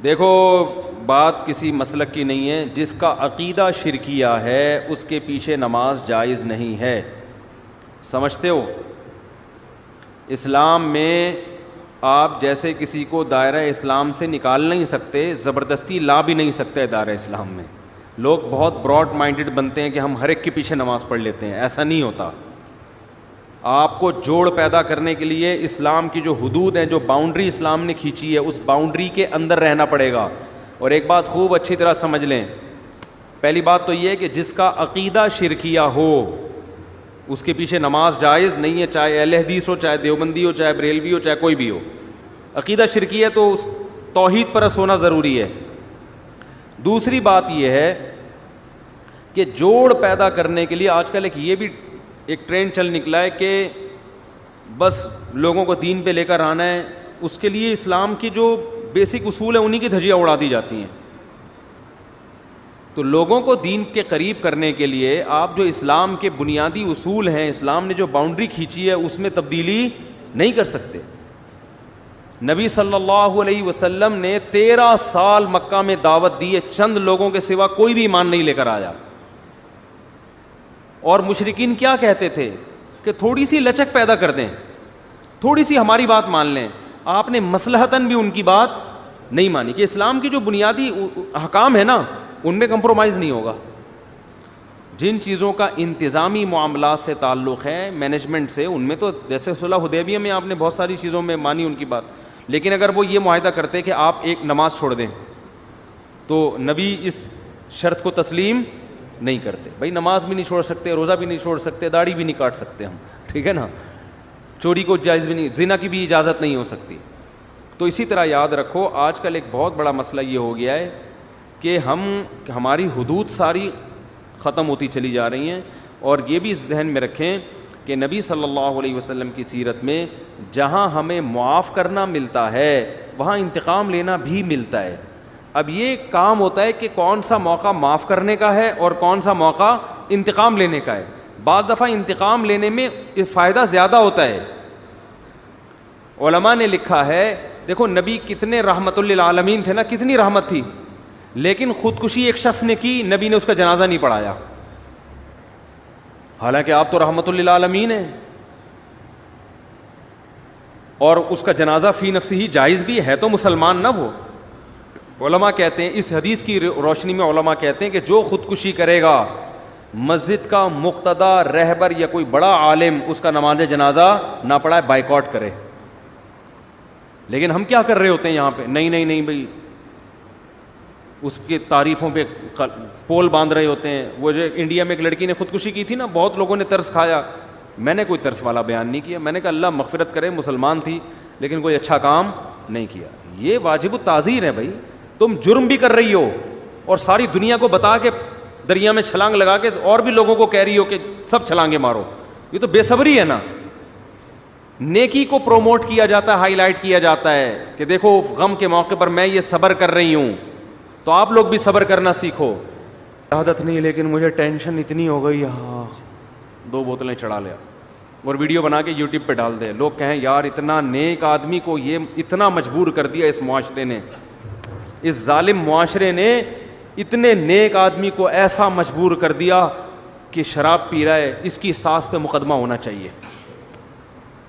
دیکھو بات کسی مسلک کی نہیں ہے، جس کا عقیدہ شرکیہ ہے اس کے پیچھے نماز جائز نہیں ہے. سمجھتے ہو؟ اسلام میں آپ جیسے کسی کو دائرہ اسلام سے نکال نہیں سکتے، زبردستی لا بھی نہیں سکتے دائرہ اسلام میں. لوگ بہت براڈ مائنڈڈ بنتے ہیں کہ ہم ہر ایک کے پیچھے نماز پڑھ لیتے ہیں، ایسا نہیں ہوتا. آپ کو جوڑ پیدا کرنے کے لیے اسلام کی جو حدود ہیں، جو باؤنڈری اسلام نے کھینچی ہے، اس باؤنڈری کے اندر رہنا پڑے گا. اور ایک بات خوب اچھی طرح سمجھ لیں، پہلی بات تو یہ ہے کہ جس کا عقیدہ شرکیہ ہو اس کے پیچھے نماز جائز نہیں ہے، چاہے اہل حدیث ہو، چاہے دیوبندی ہو، چاہے بریلوی ہو، چاہے کوئی بھی ہو. عقیدہ شرکیہ ہے تو اس توحید پرست ہونا ضروری ہے. دوسری بات یہ ہے کہ جوڑ پیدا کرنے کے لیے آج کل یہ بھی ایک ٹرینڈ چل نکلا ہے کہ بس لوگوں کو دین پہ لے کر آنا ہے. اس کے لیے اسلام کی جو بیسک اصول ہیں انہی کی دھجیاں اڑا دی جاتی ہیں. تو لوگوں کو دین کے قریب کرنے کے لیے آپ جو اسلام کے بنیادی اصول ہیں، اسلام نے جو باؤنڈری کھینچی ہے اس میں تبدیلی نہیں کر سکتے. نبی صلی اللہ علیہ وسلم نے 13 سال مکہ میں دعوت دی ہے، چند لوگوں کے سوا کوئی بھی ایمان نہیں لے کر آیا. اور مشرکین کیا کہتے تھے کہ تھوڑی سی لچک پیدا کر دیں، تھوڑی سی ہماری بات مان لیں. آپ نے مصلحتاً بھی ان کی بات نہیں مانی کہ اسلام کی جو بنیادی احکام ہے نا ان میں کمپرومائز نہیں ہوگا. جن چیزوں کا انتظامی معاملات سے تعلق ہے، مینجمنٹ سے، ان میں تو جیسے صلح حدیبیہ میں آپ نے بہت ساری چیزوں میں مانی ان کی بات. لیکن اگر وہ یہ معاہدہ کرتے کہ آپ ایک نماز چھوڑ دیں تو نبی اس شرط کو تسلیم نہیں کرتے. بھائی نماز بھی نہیں چھوڑ سکتے، روزہ بھی نہیں چھوڑ سکتے، داڑھی بھی نہیں کاٹ سکتے ہم، ٹھیک ہے نا، چوری کو جائز بھی نہیں، زنا کی بھی اجازت نہیں ہو سکتی. تو اسی طرح یاد رکھو آج کل ایک بہت بڑا مسئلہ یہ ہو گیا ہے کہ ہماری حدود ساری ختم ہوتی چلی جا رہی ہیں. اور یہ بھی ذہن میں رکھیں کہ نبی صلی اللہ علیہ وسلم کی سیرت میں جہاں ہمیں معاف کرنا ملتا ہے وہاں انتقام لینا بھی ملتا ہے. اب یہ کام ہوتا ہے کہ کون سا موقع معاف کرنے کا ہے اور کون سا موقع انتقام لینے کا ہے. بعض دفعہ انتقام لینے میں فائدہ زیادہ ہوتا ہے. علماء نے لکھا ہے دیکھو نبی کتنے رحمت للعالمین تھے نا، کتنی رحمت تھی، لیکن خودکشی ایک شخص نے کی، نبی نے اس کا جنازہ نہیں پڑھایا. حالانکہ آپ تو رحمت للعالمین ہیں، اور اس کا جنازہ فی نفسی ہی جائز بھی ہے تو مسلمان نہ وہ. علماء کہتے ہیں اس حدیث کی روشنی میں، علماء کہتے ہیں کہ جو خودکشی کرے گا مسجد کا مقتدا رہبر یا کوئی بڑا عالم اس کا نماز جنازہ نہ پڑھائے، بائیکاٹ کرے. لیکن ہم کیا کر رہے ہوتے ہیں یہاں پہ، نہیں بھائی اس کی تعریفوں پہ پول باندھ رہے ہوتے ہیں. وہ جو انڈیا میں ایک لڑکی نے خودکشی کی تھی نا، بہت لوگوں نے ترس کھایا. میں نے کوئی ترس والا بیان نہیں کیا، میں نے کہا اللہ مغفرت کرے، مسلمان تھی لیکن کوئی اچھا کام نہیں کیا. یہ واجب التعزیر ہے. بھائی تم جرم بھی کر رہی ہو اور ساری دنیا کو بتا کے دریا میں چھلانگ لگا کے اور بھی لوگوں کو کہہ رہی ہو کہ سب چھلانگیں مارو. یہ تو بے صبری ہے نا. نیکی کو پروموٹ کیا جاتا ہے، ہائی لائٹ کیا جاتا ہے کہ دیکھو غم کے موقع پر میں یہ صبر کر رہی ہوں، تو آپ لوگ بھی صبر کرنا سیکھو. عادت نہیں لیکن مجھے ٹینشن اتنی ہو گئی، ہاں 2 بوتلیں چڑھا لیا اور ویڈیو بنا کے یوٹیوب پہ ڈال دے. لوگ کہیں یار اتنا نیک آدمی کو یہ اتنا مجبور کر دیا اس معاشرے نے، اس ظالم معاشرے نے اتنے نیک آدمی کو ایسا مجبور کر دیا کہ شراب پی رہا ہے، اس کی ساس پہ مقدمہ ہونا چاہیے.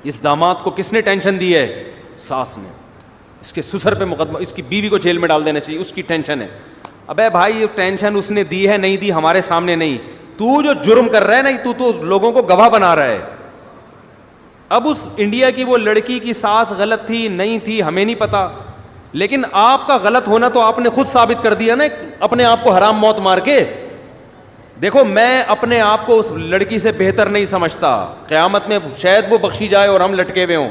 اس داماد کو کس نے ٹینشن دی ہے؟ ساس نے. اس کے سسر پہ مقدمہ، اس کی بیوی کو جیل میں ڈال دینا چاہیے، اس کی ٹینشن ہے. ابے بھائی یہ ٹینشن اس نے دی ہے نہیں دی ہمارے سامنے نہیں، تو جو جرم کر رہا ہے نا تو لوگوں کو گواہ بنا رہا ہے. اب اس انڈیا کی وہ لڑکی کی ساس غلط تھی نہیں تھی ہمیں نہیں پتا، لیکن آپ کا غلط ہونا تو آپ نے خود ثابت کر دیا نا اپنے آپ کو حرام موت مار کے. دیکھو میں اپنے آپ کو اس لڑکی سے بہتر نہیں سمجھتا، قیامت میں شاید وہ بخشی جائے اور ہم لٹکے ہوئے ہوں،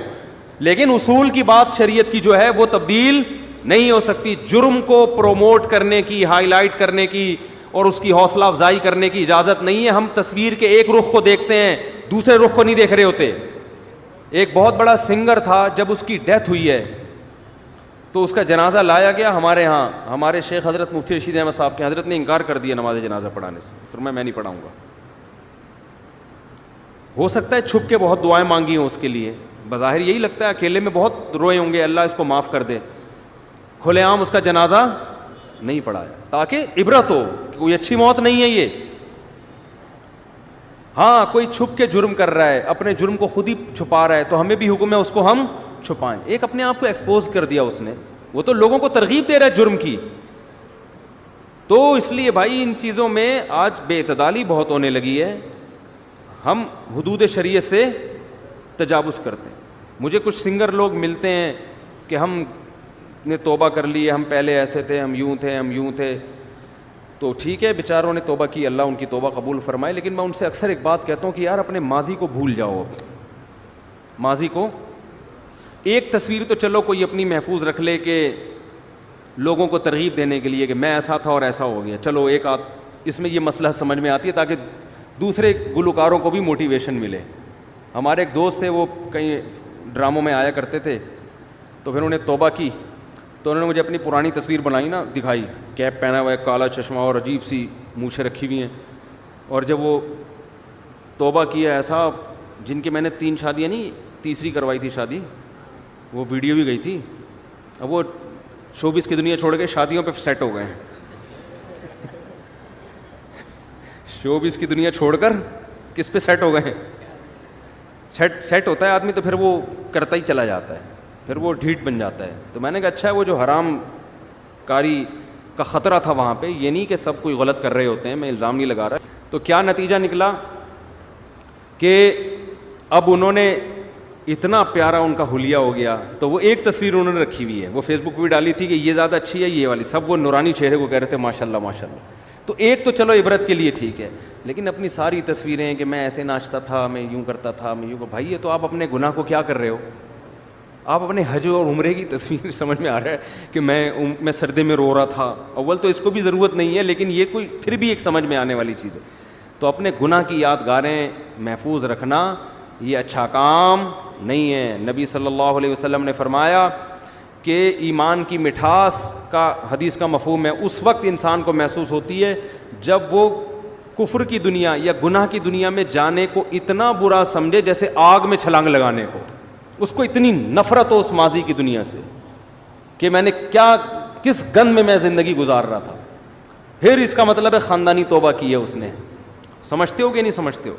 لیکن اصول کی بات شریعت کی جو ہے وہ تبدیل نہیں ہو سکتی. جرم کو پروموٹ کرنے کی، ہائی لائٹ کرنے کی اور اس کی حوصلہ افزائی کرنے کی اجازت نہیں ہے. ہم تصویر کے ایک رخ کو دیکھتے ہیں، دوسرے رخ کو نہیں دیکھ رہے ہوتے. ایک بہت بڑا سنگر تھا، جب اس کی ڈیتھ ہوئی ہے تو اس کا جنازہ لایا گیا ہمارے ہاں. ہمارے شیخ حضرت مفتی رشید احمد صاحب کے حضرت نے انکار کر دیا نماز جنازہ پڑھانے سے، فرمایا میں نہیں پڑھاؤں گا. ہو سکتا ہے چھپ کے بہت دعائیں مانگی ہوں اس کے لیے، بظاہر یہی لگتا ہے اکیلے میں بہت روئے ہوں گے اللہ اس کو معاف کر دے، کھلے عام اس کا جنازہ نہیں پڑھایا تاکہ عبرت ہو کہ کوئی اچھی موت نہیں ہے یہ. ہاں کوئی چھپ کے جرم کر رہا ہے, اپنے جرم کو خود ہی چھپا رہا ہے, تو ہمیں بھی حکم ہے اس کو ہم چھپائیں. ایک اپنے آپ کو ایکسپوز کر دیا اس نے, وہ تو لوگوں کو ترغیب دے رہا ہے جرم کی. تو اس لیے بھائی ان چیزوں میں آج بے اعتدالی بہت ہونے لگی ہے, ہم حدود شریعت سے تجاوز کرتے ہیں. مجھے کچھ سنگر لوگ ملتے ہیں کہ ہم نے توبہ کر لی ہے, ہم پہلے ایسے تھے, ہم یوں تھے. تو ٹھیک ہے, بیچاروں نے توبہ کی, اللہ ان کی توبہ قبول فرمائے, لیکن میں ان سے اکثر ایک بات کہتا ہوں کہ یار اپنے ماضی کو بھول جاؤ. ماضی کو ایک تصویر تو چلو کوئی اپنی محفوظ رکھ لے کہ لوگوں کو ترغیب دینے کے لیے کہ میں ایسا تھا اور ایسا ہو گیا, چلو ایک اس میں یہ مسئلہ سمجھ میں آتی ہے تاکہ دوسرے گلوکاروں کو بھی موٹیویشن ملے. ہمارے ایک دوست تھے, وہ کہیں ڈراموں میں آیا کرتے تھے, تو پھر انہوں نے توبہ کی, تو انہوں نے مجھے اپنی پرانی تصویر بنائی نا, دکھائی, کیپ پہنا ہوا ہے, کالا چشمہ اور عجیب سی مونچھیں رکھی ہوئی ہیں. اور جب وہ توبہ کیا ایسا, جن کی میں نے 3 شادیاں نہیں, تیسری کروائی تھی شادی, وہ ویڈیو بھی گئی تھی. اب وہ شوبز کی دنیا چھوڑ کے شادیوں پہ سیٹ ہو گئے ہیں. شوبز کی دنیا چھوڑ کر کس پہ سیٹ ہو گئے ہیں؟ سیٹ ہوتا ہے آدمی تو پھر وہ کرتا ہی چلا جاتا ہے, پھر وہ ڈھیٹ بن جاتا ہے. تو میں نے کہا اچھا ہے, وہ جو حرام کاری کا خطرہ تھا وہاں پہ, یہ نہیں کہ سب کوئی غلط کر رہے ہوتے ہیں, میں الزام نہیں لگا رہا. تو کیا نتیجہ نکلا کہ اب انہوں نے اتنا پیارا ان کا حلیہ ہو گیا, تو وہ ایک تصویر انہوں نے رکھی ہوئی ہے, وہ فیس بک پہ بھی ڈالی تھی کہ یہ زیادہ اچھی ہے یہ والی, سب وہ نورانی چہرے کو کہہ رہے تھے ماشاء اللہ ماشاء اللہ. تو ایک تو چلو عبرت کے لیے ٹھیک ہے, لیکن اپنی ساری تصویریں کہ میں ایسے ناچتا تھا, میں یوں کرتا تھا, میں یوں, بھائی یہ تو آپ اپنے گناہ کو کیا کر رہے ہو. آپ اپنے حج اور عمرے کی تصویر سمجھ میں آ رہا ہے کہ میں سردی میں رو رہا تھا. اول تو اس کو بھی ضرورت نہیں ہے, لیکن یہ کوئی پھر بھی ایک سمجھ میں آنے والی چیز ہے. تو اپنے گناہ کی یادگاریں محفوظ رکھنا یہ اچھا کام نہیں ہے. نبی صلی اللہ علیہ وسلم نے فرمایا کہ ایمان کی مٹھاس کا, حدیث کا مفہوم ہے, اس وقت انسان کو محسوس ہوتی ہے جب وہ کفر کی دنیا یا گناہ کی دنیا میں جانے کو اتنا برا سمجھے جیسے آگ میں چھلانگ لگانے کو. اس کو اتنی نفرت ہو اس ماضی کی دنیا سے کہ میں نے کس گند میں زندگی گزار رہا تھا. پھر اس کا مطلب ہے خاندانی توبہ کی ہے اس نے. سمجھتے ہو کہ نہیں سمجھتے ہو؟